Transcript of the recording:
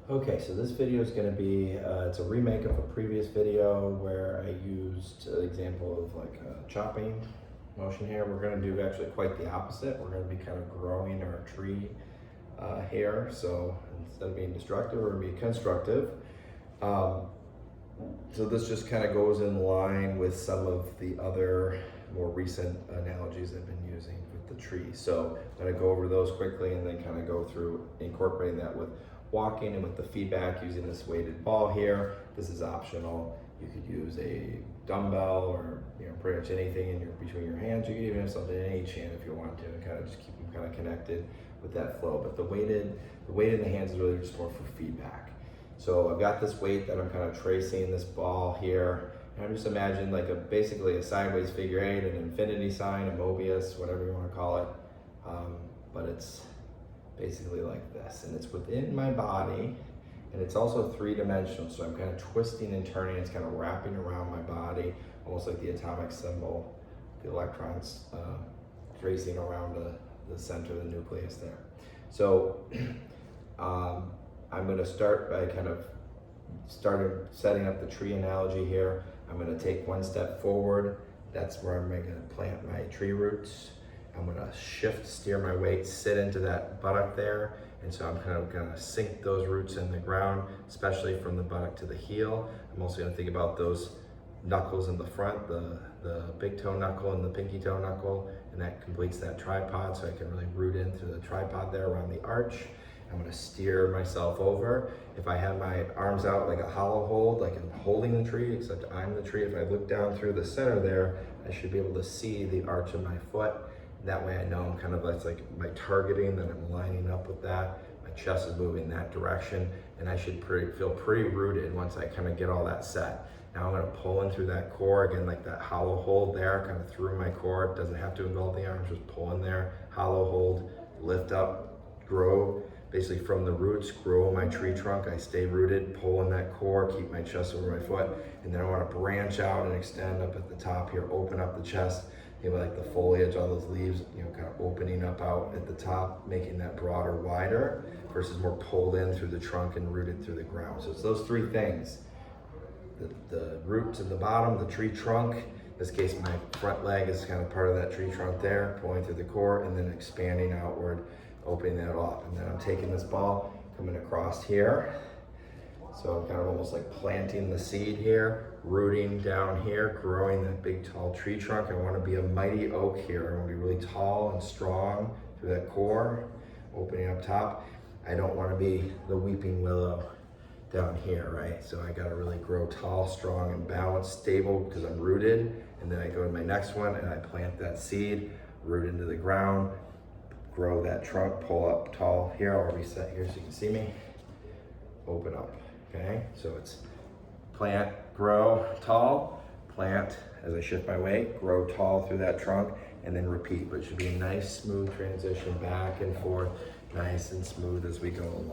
Okay, so this video is going to be, it's a remake of a previous video where I used an example of like a chopping motion here. We're going to do actually quite the opposite. We're going to be kind of growing our tree hair. So instead of being destructive, we're going to be constructive. So this just kind of goes in line with some of the other more recent analogies I've been using with the tree. So I'm going to go over those quickly and then kind of go through incorporating that with walking and with the feedback using this weighted ball here. This is optional. You could use a dumbbell or pretty much anything in between your hands. You could even have something in each hand if you want to, and kind of just keep them kind of connected with that flow. But the weight in the hands is really just more for feedback. So I've got this weight that I'm kind of tracing this ball here. And I'm just imagining like basically a sideways figure eight, an infinity sign, a Mobius, whatever you want to call it. But it's basically like this, and it's within my body, and it's also three-dimensional. So I'm kind of twisting and turning. It's kind of wrapping around my body, almost like the atomic symbol, the electrons tracing around the center of the nucleus there. So I'm going to start by kind of setting up the tree analogy here. I'm going to take one step forward. That's where I'm going to plant my tree roots. I'm going to steer my weight, sit into that buttock there. And so I'm kind of going to sink those roots in the ground, especially from the buttock to the heel. I'm also going to think about those knuckles in the front, the big toe knuckle and the pinky toe knuckle, and that completes that tripod, so I can really root in through the tripod there around the arch. I'm going to steer myself over. If I have my arms out like a hollow hold, like I'm holding the tree, except I'm the tree, if I look down through the center there, I should be able to see the arch of my foot. That way I know I'm kind of, that's like my targeting, that I'm lining up with that. My chest is moving that direction, and I should feel pretty rooted once I kind of get all that set. Now I'm going to pull in through that core, again, like that hollow hold there, kind of through my core. It doesn't have to involve the arms, just pull in there, hollow hold, lift up, grow. Basically from the roots, grow my tree trunk. I stay rooted, pull in that core, keep my chest over my foot, and then I want to branch out and extend up at the top here, open up the chest. Maybe like the foliage, all those leaves, kind of opening up out at the top, making that broader, wider, versus more pulled in through the trunk and rooted through the ground. So it's those three things. The roots in the bottom, the tree trunk. In this case, my front leg is kind of part of that tree trunk there, pulling through the core, and then expanding outward, opening that up. And then I'm taking this ball, coming across here. So I'm kind of almost like planting the seed here, rooting down here, growing that big tall tree trunk. I want to be a mighty oak here. I want to be really tall and strong through that core, opening up top. I don't want to be the weeping willow down here, right? So I got to really grow tall, strong, and balanced, stable, because I'm rooted. And then I go to my next one and I plant that seed, root into the ground, grow that trunk, pull up tall here. I'll reset here so you can see me. Open up. Okay, so it's plant, grow tall, plant as I shift my weight, grow tall through that trunk, and then repeat. But it should be a nice, smooth transition back and forth, nice and smooth as we go along.